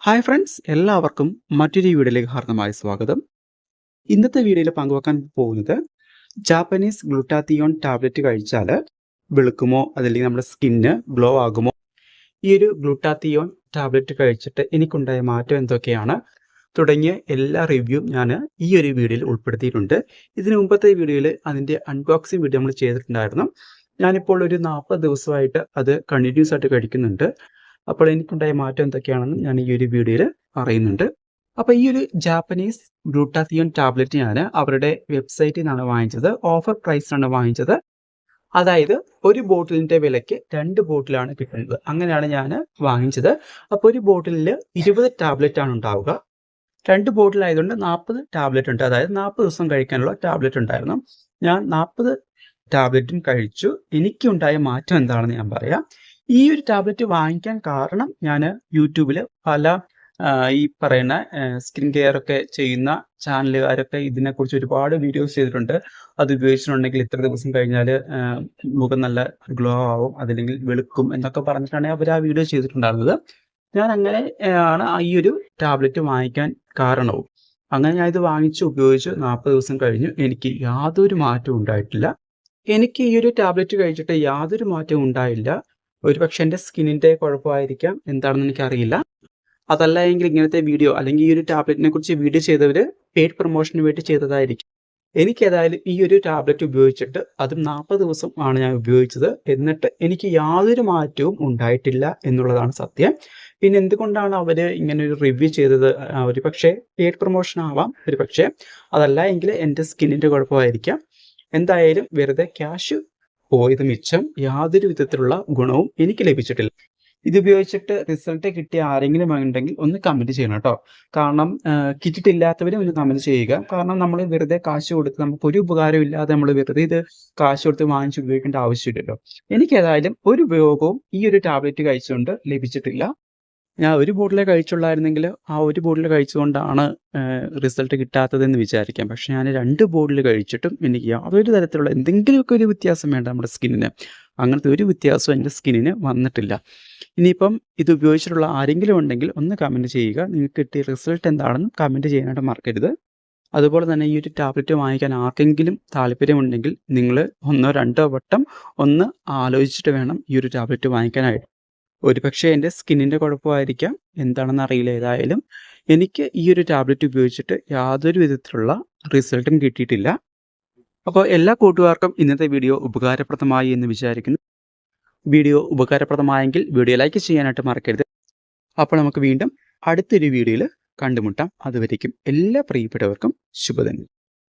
Hi friends, എല്ലാവർക്കും മറ്റൊരു വീഡിയോയിലേക്ക് ഹാർദമായ സ്വാഗതം. ഇന്നത്തെ വീഡിയോയിൽ പങ്കുവെക്കാൻ പോകുന്നത് ജാപ്പനീസ് ഗ്ലൂട്ടാത്തിയോൺ ടാബ്ലറ്റ് കഴിച്ചാൽ വെളുക്കുമോ അതല്ലെങ്കിൽ നമ്മുടെ സ്കിന്ന് ഗ്ലോ ആകുമോ, ഈ ഒരു ഗ്ലൂട്ടാത്തിയോൺ ടാബ്ലറ്റ് കഴിച്ചിട്ട് എനിക്കുണ്ടായ മാറ്റം എന്തൊക്കെയാണ് തുടങ്ങിയ എല്ലാ റിവ്യൂവും ഞാൻ ഈ ഒരു വീഡിയോയിൽ ഉൾപ്പെടുത്തിയിട്ടുണ്ട്. ഇതിനു മുമ്പത്തെ വീഡിയോയിൽ അതിൻ്റെ അൺബോക്സിങ് വീഡിയോ നമ്മൾ ചെയ്തിട്ടുണ്ടായിരുന്നു. ഞാനിപ്പോൾ ഒരു 40 ദിവസമായിട്ട് അത് കണ്ടിന്യൂസ് ആയിട്ട് കഴിക്കുന്നുണ്ട്. അപ്പോൾ എനിക്കുണ്ടായ മാറ്റം എന്തൊക്കെയാണെന്ന് ഞാൻ ഈ ഒരു വീഡിയോയിൽ പറയുന്നുണ്ട്. അപ്പോൾ ഈ ഒരു ജാപ്പനീസ് ഗ്ലൂട്ടാത്തിയോൺ ടാബ്ലറ്റ് ഞാൻ അവരുടെ വെബ്സൈറ്റിൽ നിന്നാണ് വാങ്ങിച്ചത്. ഓഫർ പ്രൈസിനാണ് വാങ്ങിച്ചത്. അതായത് ഒരു ബോട്ടിലിൻ്റെ വിലയ്ക്ക് 2 ബോട്ടിലാണ് കിട്ടുന്നത്. അങ്ങനെയാണ് ഞാൻ വാങ്ങിച്ചത്. അപ്പോൾ ഒരു ബോട്ടിലിൽ 20 ടാബ്ലറ്റ് ആണ് ഉണ്ടാവുക. 2 ബോട്ടിലായതുകൊണ്ട് 40 ടാബ്ലറ്റ് ഉണ്ട്. അതായത് 40 ദിവസം കഴിക്കാനുള്ള ടാബ്ലറ്റ് ഉണ്ടായിരുന്നു. ഞാൻ 40 ടാബ്ലറ്റും കഴിച്ചു. എനിക്കുണ്ടായ മാറ്റം എന്താണെന്ന് ഞാൻ പറയാം. ഈ ഒരു ടാബ്ലറ്റ് വാങ്ങിക്കാൻ കാരണം ഞാൻ യൂട്യൂബിൽ പല ഈ പറയുന്ന സ്കിൻ കെയർ ഒക്കെ ചെയ്യുന്ന ചാനലുകാരൊക്കെ ഇതിനെക്കുറിച്ച് ഒരുപാട് വീഡിയോസ് ചെയ്തിട്ടുണ്ട്. അത് ഉപയോഗിച്ചിട്ടുണ്ടെങ്കിൽ ഇത്ര ദിവസം കഴിഞ്ഞാൽ മുഖം നല്ല ഗ്ലോ ആവും, അതല്ലെങ്കിൽ വെളുക്കും എന്നൊക്കെ പറഞ്ഞിട്ടാണ് അവർ ആ വീഡിയോ ചെയ്തിട്ടുണ്ടായിരുന്നത്. ഞാൻ അങ്ങനെ ആണ് ഈ ഒരു ടാബ്ലറ്റ് വാങ്ങിക്കാൻ കാരണവും. അങ്ങനെ ഞാൻ ഇത് വാങ്ങിച്ച് ഉപയോഗിച്ച് 40 ദിവസം കഴിഞ്ഞു. എനിക്ക് യാതൊരു മാറ്റവും ഉണ്ടായിട്ടില്ല. എനിക്ക് ഈ ഒരു ടാബ്ലറ്റ് കഴിച്ചിട്ട് യാതൊരു മാറ്റവും ഉണ്ടായില്ല. ഒരുപക്ഷെ എൻ്റെ സ്കിന്നിൻ്റെ കുഴപ്പമായിരിക്കാം, എന്താണെന്ന് എനിക്കറിയില്ല. അതല്ല എങ്കിൽ ഇങ്ങനത്തെ വീഡിയോ അല്ലെങ്കിൽ ഈ ഒരു ടാബ്ലറ്റിനെ കുറിച്ച് വീഡിയോ ചെയ്തവർ പെയ്ഡ് പ്രൊമോഷന് വേണ്ടി ചെയ്തതായിരിക്കും. എനിക്കേതായാലും ഈ ഒരു ടാബ്ലറ്റ് ഉപയോഗിച്ചിട്ട് അതും 40 ദിവസം ആണ് ഞാൻ ഉപയോഗിച്ചത്. എന്നിട്ട് എനിക്ക് യാതൊരു മാറ്റവും ഉണ്ടായിട്ടില്ല എന്നുള്ളതാണ് സത്യം. പിന്നെ എന്തുകൊണ്ടാണ് അവർ ഇങ്ങനെ ഒരു റിവ്യൂ ചെയ്തത്? ഒരു പക്ഷേ പെയ്ഡ് പ്രൊമോഷൻ ആവാം, ഒരു പക്ഷേ അതല്ല എങ്കിൽ എൻ്റെ സ്കിന്നിൻ്റെ കുഴപ്പമായിരിക്കാം. എന്തായാലും വെറുതെ ക്യാഷ് പോയത് മിച്ചം. യാതൊരു വിധത്തിലുള്ള ഗുണവും എനിക്ക് ലഭിച്ചിട്ടില്ല. ഇത് ഉപയോഗിച്ചിട്ട് റിസൾട്ട് കിട്ടിയ ആരെങ്കിലും ഉണ്ടെങ്കിൽ ഒന്ന് കമൻറ്റ് ചെയ്യണം കേട്ടോ. കാരണം കിട്ടിയിട്ടില്ലാത്തവരും ഒന്ന് കമൻറ്റ് ചെയ്യുക. കാരണം നമ്മൾ വെറുതെ കാശ് കൊടുത്ത് നമുക്കൊരു ഉപകാരം ഇല്ലാതെ നമ്മൾ വെറുതെ ഇത് കാശ് കൊടുത്ത് വാങ്ങിച്ച് ഉപയോഗിക്കേണ്ട ആവശ്യമില്ലല്ലോ. എനിക്കേതായാലും ഒരു ഉപയോഗവും ഈ ഒരു ടാബ്ലറ്റ് കഴിച്ചുകൊണ്ട് ലഭിച്ചിട്ടില്ല. ഞാൻ ഒരു ബോട്ടിലേ കഴിച്ചുള്ളായിരുന്നെങ്കിൽ ആ ഒരു ബോട്ടിൽ കഴിച്ചുകൊണ്ടാണ് റിസൾട്ട് കിട്ടാത്തതെന്ന് വിചാരിക്കാം. പക്ഷേ ഞാൻ 2 ബോട്ടിൽ കഴിച്ചിട്ടും എനിക്ക് യാതൊരു തരത്തിലുള്ള എന്തെങ്കിലുമൊക്കെ ഒരു വ്യത്യാസം വേണ്ട നമ്മുടെ സ്കിന്നിന്. അങ്ങനത്തെ ഒരു വ്യത്യാസവും എൻ്റെ സ്കിന്നിന് വന്നിട്ടില്ല. ഇനിയിപ്പം ഇത് ഉപയോഗിച്ചിട്ടുള്ള ആരെങ്കിലും ഉണ്ടെങ്കിൽ ഒന്ന് കമൻറ്റ് ചെയ്യുക. നിങ്ങൾക്ക് കിട്ടിയ റിസൾട്ട് എന്താണെന്ന് കമൻറ്റ് ചെയ്യാനായിട്ട് മറക്കരുത്. അതുപോലെ തന്നെ ഈ ഒരു ടാബ്ലറ്റ് വാങ്ങിക്കാൻ ആർക്കെങ്കിലും താല്പര്യമുണ്ടെങ്കിൽ നിങ്ങൾ 1 2 വട്ടം ഒന്ന് ആലോചിച്ചിട്ട് വേണം ഈ ഒരു ടാബ്ലറ്റ് വാങ്ങിക്കാനായിട്ട്. ഒരുപക്ഷെ എൻ്റെ സ്കിന്നിൻ്റെ കുഴപ്പമായിരിക്കാം, എന്താണെന്ന് അറിയില്ല. ഏതായാലും എനിക്ക് ഈ ഒരു ടാബ്ലറ്റ് ഉപയോഗിച്ചിട്ട് യാതൊരു വിധത്തിലുള്ള റിസൾട്ടും കിട്ടിയിട്ടില്ല. അപ്പോൾ എല്ലാ കൂട്ടുകാർക്കും ഇന്നത്തെ വീഡിയോ ഉപകാരപ്രദമായി എന്ന് വിചാരിക്കുന്നു. വീഡിയോ ഉപകാരപ്രദമായെങ്കിൽ വീഡിയോ ലൈക്ക് ചെയ്യാനായിട്ട് മറക്കരുത്. അപ്പോൾ നമുക്ക് വീണ്ടും അടുത്തൊരു വീഡിയോയിൽ കണ്ടുമുട്ടാം. അതുവരേക്കും എല്ലാ പ്രിയപ്പെട്ടവർക്കും ശുഭദിനം.